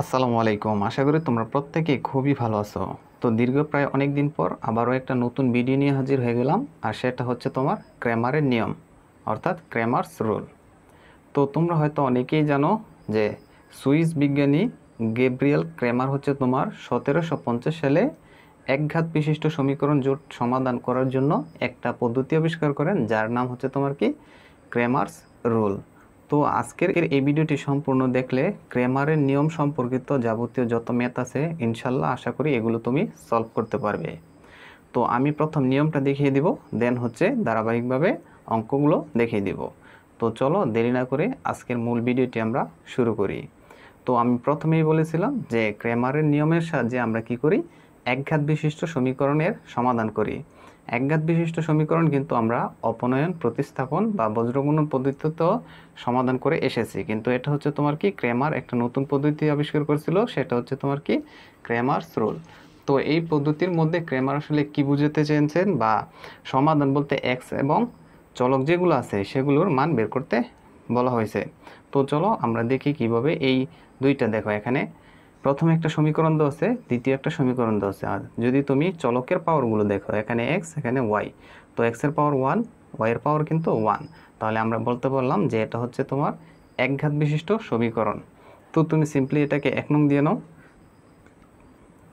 আসসালামু আলাইকুম। আশা করি তোমরা প্রত্যেকেই খুবই ভালো আছো। তো দীর্ঘ প্রায় অনেক দিন পর আবারও একটা নতুন ভিডিও নিয়ে হাজির হয়ে গেলাম, আর সেটা হচ্ছে তোমার ক্র্যামারের নিয়ম, অর্থাৎ ক্র্যামার্স রুল। তো তোমরা হয়তো অনেকেই জানো যে সুইস বিজ্ঞানী গ্যাব্রিয়েল ক্র্যামার হচ্ছে তোমার 1750 সালে একঘাত বিশিষ্ট সমীকরণ জোট সমাধান করার জন্য একটা পদ্ধতি আবিষ্কার করেন, যার নাম হচ্ছে তোমার কি ক্র্যামার্স রুল। তো আজকের এই ভিডিওটি সম্পূর্ণ দেখলে ক্র্যামারের নিয়ম সম্পর্কিত যাবতীয় যত ম্যাথ আছে ইনশাল্লাহ আশা করি এগুলো তুমি সলভ করতে পারবে। তো আমি প্রথম নিয়মটা দেখিয়ে দিব, দেন হচ্ছে ধারাবাহিকভাবে অঙ্কগুলো দেখিয়ে দিব। তো চলো দেরি না করে আজকের মূল ভিডিওটি আমরা শুরু করি। তো আমি প্রথমেই বলেছিলাম যে ক্র্যামারের নিয়মের সাহায্যে আমরা কি করি, একঘাত বিশিষ্ট সমীকরণের সমাধান করি। একঘাত বিশিষ্ট সমীকরণ কিন্তু আমরা অপনয়ন, প্রতিস্থাপন বা বজ্রগুণন পদ্ধতিতেও সমাধান করে এসেছি, কিন্তু এটা হচ্ছে তোমার কি ক্র্যামার একটা নতুন পদ্ধতি আবিষ্কার করেছিল, সেটা হচ্ছে তোমার কি ক্র্যামার্স রুল। তো এই পদ্ধতির মধ্যে ক্র্যামার আসলে কি বুঝাতে চেয়েছেন, বা সমাধান বলতে এক্স এবং চলক যেগুলো আছে সেগুলোর মান বের করতে বলা হয়েছে। তো চলো আমরা দেখি কিভাবে এই দুইটা, দেখো এখানে প্রথমে একটা সমীকরণ দেওয়া আছে, দ্বিতীয় একটা সমীকরণ দেওয়া আছে। আর যদি তুমি চলকের পাওয়ারগুলো দেখো, এখানে এক্স, এখানে ওয়াই, তো এক্সের পাওয়ার ওয়ান, ওয়াইয়ের পাওয়ার কিন্তু ওয়ান, তাহলে আমরা বলতে পারলাম যে এটা হচ্ছে তোমার একঘাত বিশিষ্ট সমীকরণ। তো তুমি সিম্পলি এটাকে 1 নং দিয়ে নাও।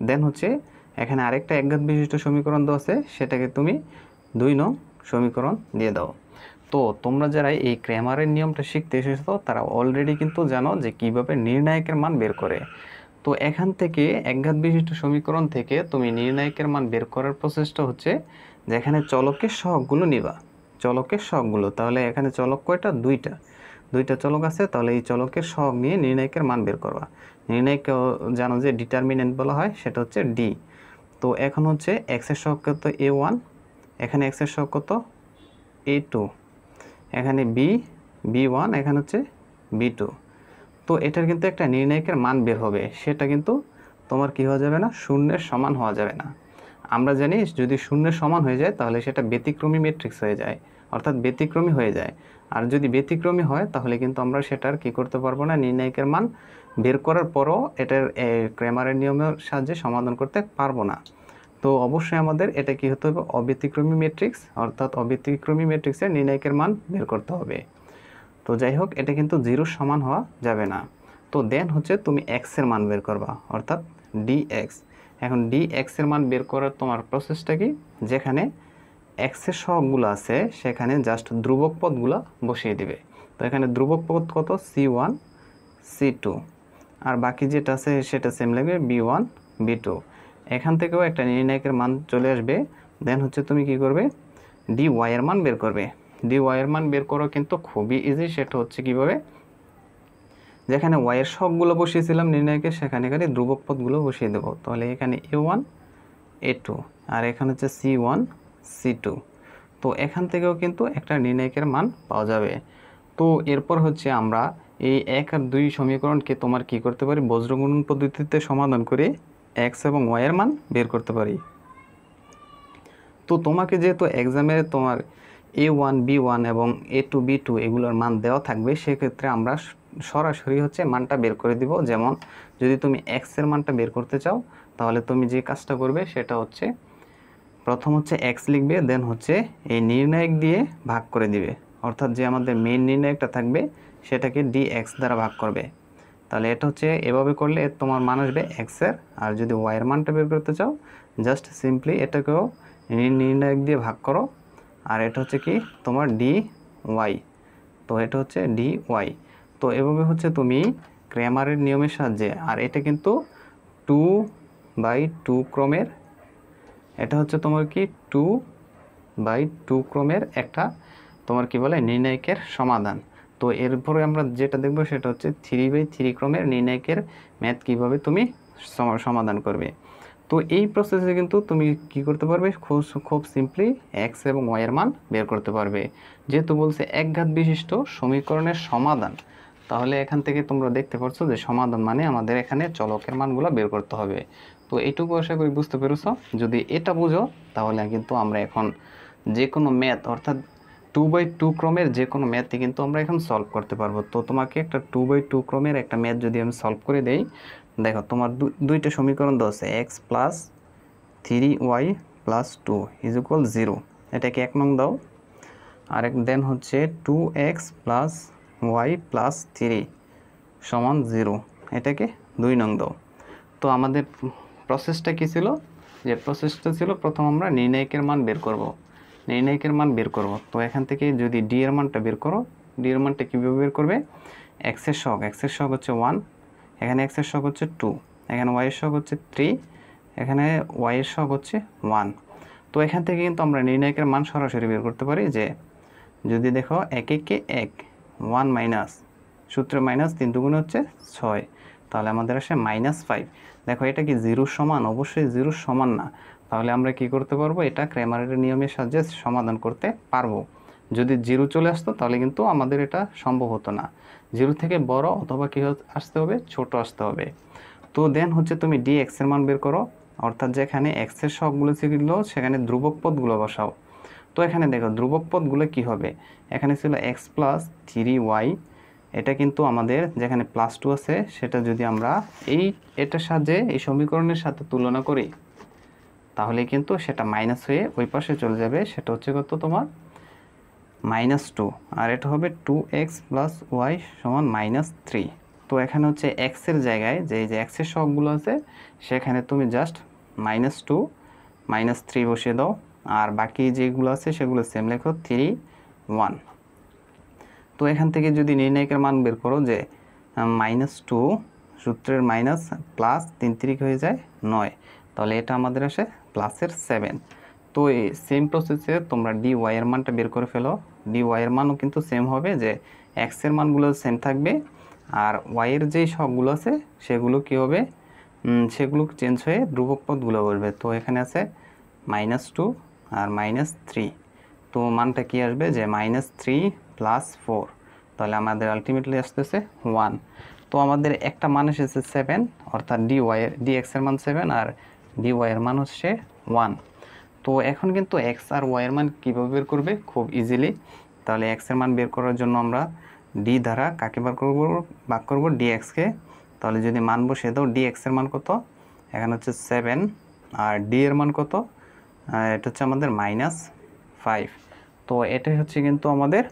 দেন হচ্ছে এখানে আরেকটা একঘাত বিশিষ্ট সমীকরণ দেওয়া আছে, সেটাকে তুমি 2 নং সমীকরণ দিয়ে দাও। তো তোমরা যারা এই ক্র্যামারের নিয়মটা শিখতে এসেছো তারা অলরেডি কিন্তু জানো যে কিভাবে নির্ণায়কের মান বের করে। তো এখান থেকে একঘাত বিশিষ্ট সমীকরণ থেকে তুমি নির্ণায়কের মান বের করার প্রসেসটা হচ্ছে যে এখানে চলকের সহগগুলো নিবা, চলকের সহগগুলো, তাহলে এখানে চলক কয়টা, দুইটা, দুইটা চলক আছে, তাহলে এই চলকের সহগ নিয়ে নির্ণায়কের মান বের করবা। নির্ণায়ক জানো যে ডিটারমিনেন্ট বলা হয়, সেটা হচ্ছে ডি। তো এখন হচ্ছে এক্সের সহগ কত, এ ওয়ান, এখানে এক্সের সহগ কত, এ টু, এখানে বি ওয়ান, এখানে হচ্ছে বি টু। তো এটার কিন্তু একটা নির্ণায়কের মান বের হবে, সেটা কিন্তু তোমার কি হওয়া যাবে না, শূন্যের সমান হওয়া যাবে না। আমরা জানি যদি শূন্যের সমান হয়ে যায় তাহলে সেটা ব্যতিক্রমী ম্যাট্রিক্স হয়ে যায়, অর্থাৎ ব্যতিক্রমী হয়ে যায়। আর যদি ব্যতিক্রমী হয় তাহলে কিন্তু আমরা সেটার কি করতে পারবো না, নির্ণায়কের মান বের করার পরও এটার ক্র্যামারের নিয়মের সাহায্যে সমাধান করতে পারবো না। তো অবশ্যই আমাদের এটা কি হতে হবে, অব্যতিক্রমী ম্যাট্রিক্স, অর্থাৎ অব্যতিক্রমী ম্যাট্রিক্সের নির্ণায়কের মান বের করতে হবে। তো যাই হোক, এটা কিন্তু জিরোর সমান হওয়া যাবে না। তো দেন হচ্ছে তুমি এক্স এর মান বের করবা, অর্থাৎ ডিএক্স। এখন ডিএক্স এর মান বের করার তোমার প্রসেসটা কি, যেখানে এক্স এর সহগগুলো আছে সেখানে জাস্ট ধ্রুবক পদগুলো বসিয়ে দিবে। তো এখানে ধ্রুবক পদ কত, সি ওয়ান, সি টু, আর বাকি যেটা আছে সেটা সেম লাগবে, বি ওয়ান, বি টু। এখান থেকেও একটা নির্ণায়কের মান চলে আসবে। দেন হচ্ছে তুমি কি করবে, ডি ওয়াই এর মান বের করবে। ডি ওয়াই এর মান বের করো কিন্তু খুবই ইজি, সেটা হচ্ছে কিভাবে, যেখানে ওয়াই এর সবগুলো বসিয়েছিলাম নির্ণায়কে, সেখানে এখানে ধ্রুবক পদগুলো বসিয়ে দেবো। তাহলে এখানে এ ওয়ান, এ টু, আর এখানে হচ্ছে সি ওয়ান, সি টু। তো এখান থেকেও কিন্তু একটা নির্ণায়কের মান পাওয়া যাবে। তো এরপর হচ্ছে আমরা এই 1 আর 2 সমীকরণকে তোমার কি করতে পারি, বজ্রগুণন পদ্ধতিতে সমাধান করে এক্স এবং ওয়াই এর মান বের করতে পারি। তো তোমাকে যেহেতু এক্সামে তোমার এ ওয়ান, বি ওয়ান এবং এ টু, বি টু এগুলোর মান দেওয়া থাকবে, সেক্ষেত্রে আমরা সরাসরি হচ্ছে মানটা বের করে দিব। যেমন যদি তুমি এক্স এর মানটা বের করতে চাও তাহলে তুমি যে কাজটা করবে সেটা হচ্ছে প্রথম হচ্ছে এক্স লিখবে, দেন হচ্ছে এই নির্ণায়ক দিয়ে ভাগ করে দিবে, অর্থাৎ যে আমাদের মেইন নির্ণায়কটা থাকবে সেটাকে ডি এক্স দ্বারা ভাগ করবে। তাহলে এটা হচ্ছে এভাবে করলে তোমার মান আসবে এক্সের। আর যদি ওয়াইয়ের মানটা বের করতে চাও জাস্ট সিম্পলি এটাকেও নির্ণায়ক দিয়ে ভাগ করো, আর এটা হচ্ছে কি তোমার ডি ওয়াই। তো এটা হচ্ছে ডি ওয়াই। তো এভাবে হচ্ছে তুমি ক্র্যামারের নিয়মের সাহায্যে, আর এটা কিন্তু 2/2 ক্রমের, এটা হচ্ছে তোমার কি 2/2 ক্রমের একটা তোমার কি বলে নির্ণায়কের সমাধান। তো এরপরে আমরা যেটা দেখব সেটা হচ্ছে 3/3 ক্রমের নির্ণায়কের ম্যাথ কিভাবে তুমি সমাধান করবে। তো এই প্রসেসে কিন্তু তুমি কি করতে পারবে, খুব সিম্পলি এক্স এবং ওয়াই এর মান বের করতে পারবে। যেহেতু বলছে একঘাত বিশিষ্ট সমীকরণের সমাধান, তাহলে এখান থেকে তোমরা দেখতে পাচ্ছ যে সমাধান মানে আমাদের এখানে চলকের মানগুলো বের করতে হবে। তো এইটুকু আশা করি বুঝতে পেরেছ। যদি এটা বুঝো তাহলে কিন্তু আমরা এখন যে কোনো ম্যাথ, অর্থাৎ 2/2 ক্রমের যে কোনো ম্যাথই কিন্তু আমরা এখন সলভ করতে পারবো। তো তোমাকে একটা 2/2 ক্রমের একটা ম্যাথ যদি আমি সলভ করে দেই, দেখো তোমার দুইটা সমীকরণ দেওয়া আছে, x plus 3y plus 2 is equal 0, এটাকে 1 নং দাও। আর দেন হচ্ছে 2x প্লাস y প্লাস 3 সমান 0, এটাকে 2 নং দাও। তো আমাদের প্রসেসটা কী ছিল, যে প্রসেসটা ছিল প্রথম আমরা নির্ণায়কের মান বের করব। তো এখান থেকে যদি ডি এর মানটা বের করো, ডি এর মানটা কীভাবে বের করবে, এক্সের সহগ হচ্ছে 1, এখানে এক্সের সহগ হচ্ছে 2, এখানে ওয়াইয়ের সহগ হচ্ছে 3, এখানে ওয়াইয়ের সহগ হচ্ছে 1। তো এখান থেকে কিন্তু আমরা নির্ণায়কের মান সরাসরি বের করতে পারি, যে যদি দেখো 1 একে 1, 1 মাইনাস, সূত্রে মাইনাস 3 দুগুণে হচ্ছে 6, তাহলে আমাদের আসে -5। দেখো এটা কি 0 সমান, অবশ্যই 0 সমান না। তাহলে আমরা কি করতে পারবো, এটা ক্র্যামারের নিয়মের সাহায্যে সমাধান করতে পারবো। যদি 0 চলে আসতো তাহলে কিন্তু আমাদের এটা সম্ভব হতো না। 0 থেকে বড় অথবা কি আসতে হবে, ছোট আসতে হবে। তো দেন হচ্ছে তুমি dx এর মান বের করো, অর্থাৎ যেখানে x এর সবগুলো ছিল সেখানে ধ্রুবক পদগুলো বসাও। তো এখানে দেখো ধ্রুবক পদগুলো কি হবে, এখানে ছিল x প্লাস 3y, এটা কিন্তু আমাদের যেখানে +2 আছে সেটা যদি আমরা এটার সাথে এই সমীকরণের সাথে তুলনা করি, তাহলে কিন্তু সেটা মাইনাস হয়ে ওই পাশে চলে যাবে, সেটা হচ্ছে কত তোমার -2, আর এটা হবে 2x প্লাস y সমান -3। তো এখানে হচ্ছে x এর জায়গায় যে x এর সবগুলো আছে সেখানে তুমি জাস্ট -2 -3 বসিয়ে দাও, আর বাকি যেগুলো আছে সেগুলো সেম লেখো 3 1। তো এখান থেকে যদি নির্ণায়কের মান বের করো, যে -2 সূত্রের মাইনাস প্লাস 3 3 হয়ে যায় 9, তাহলে এটা আমাদের আসে প্লাসের 7। তো এই সেম প্রসেসে তোমরা dy এর মানটা বের করে ফেলো। dy এর মানও কিন্তু সেম হবে, যে x এর মানগুলো সেম থাকবে, আর y এর যেই সবগুলো আছে সেগুলো কি হবে, সেগুলো চেঞ্জ হয়ে ধ্রুবক পদগুলো বলবে। তো এখানে আছে -2 আর -3, তো মানটা কি আসবে, যে -3 + 4, তাহলে আমাদের আলটিমেটলি আসতেছে 1। তো আমাদের একটা মান এসেছে 7, অর্থাৎ dx এর মান 7 আর dy এর মান হচ্ছে 1। তো এখন কিন্তু x আর y এর মান কীভাবে বের করবে, খুব ইজিলি। তাহলে x এর মান বের করার জন্য আমরা d দ্বারা কাকে ভাগ করব, dx কে। তাহলে যদি মান বসিয়ে দাও, dx এর মান কত, এখানে হচ্ছে 7, আর d এর মান কত, এটা হচ্ছে আমাদের -5। তো এটাই হচ্ছে কিন্তু আমাদের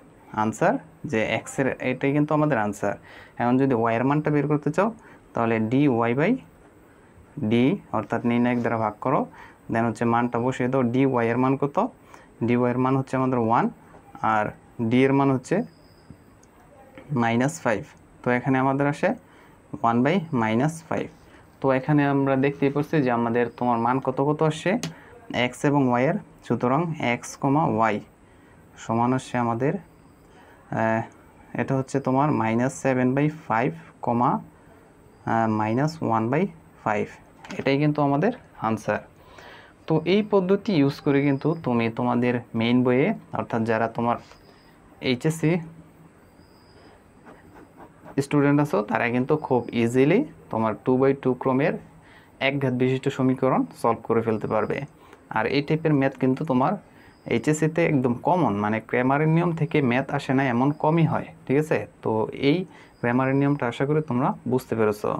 আনসার, যে x এর এটাই কিন্তু আমাদের আনসার। এখন যদি y এর মানটা বের করতে চাও, তাহলে dy/d অর্থাৎ নির্ণায়ক দ্বারা ভাগ করো, দেন হচ্ছে মানটা বসিয়ে দাও। dy এর মান কত, dy এর মান হচ্ছে আমাদের 1, আর d এর মান হচ্ছে -5। তো এখানে আমাদের আসে 1/-5। তো এখানে আমরা দেখতেই পাচ্ছি যে আমাদের তোমার মান কত কত আসছে, x এবং y এর। সুতরাং x, y সমান আসছে আমাদের, এটা হচ্ছে তোমার -7/5, -1/5, এটাই কিন্তু আমাদের আনসার। তো এই পদ্ধতি ইউজ করে কিন্তু তুমি তোমাদের মেইন বইয়ে, অর্থাৎ যারা তোমার এইচএসসি স্টুডেন্ট আছো, তারা কিন্তু খুব ইজিলি তোমার 2/2 ক্রমের একঘাত বিশিষ্ট সমীকরণ সলভ করে ফেলতে পারবে। আর এই টাইপের ম্যাথ কিন্তু তোমার এইচএসসিতে একদম কমন, মানে ক্র্যামারের নিয়ম থেকে ম্যাথ আসে না এমন কমই হয়, ঠিক আছে। তো এই ক্র্যামারের নিয়মটা আশা করি তোমরা বুঝতে পেরেছো।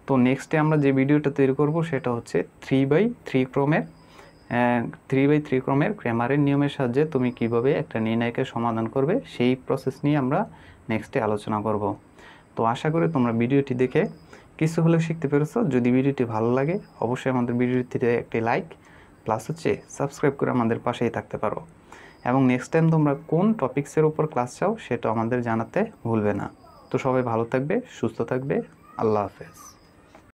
তো নেক্সটে আমরা যে ভিডিওটা তৈরি করব সেটা হচ্ছে 3/3 ক্রমের ক্র্যামারের নিয়মের সাহায্যে তুমি কিভাবে একটা নির্ণায়কের সমাধান করবে, সেই প্রসেস নিয়ে আমরা নেক্সটে আলোচনা করব। তো আশা করি তোমরা ভিডিওটি দেখে কিছু হলেও শিখতে পেরেছো। যদি ভিডিওটি ভালো লাগে অবশ্যই আমাদের ভিডিওটিতে একটি লাইক প্লাস হচ্ছে সাবস্ক্রাইব করে আমাদের পাশেই থাকতে পারো, এবং নেক্সট টাইম তোমরা কোন টপিক্সের উপর ক্লাস চাও সেটা আমাদের জানাতে ভুলবে না। তো সবাই ভালো থাকবে, সুস্থ থাকবে, আল্লাহ হাফেজ।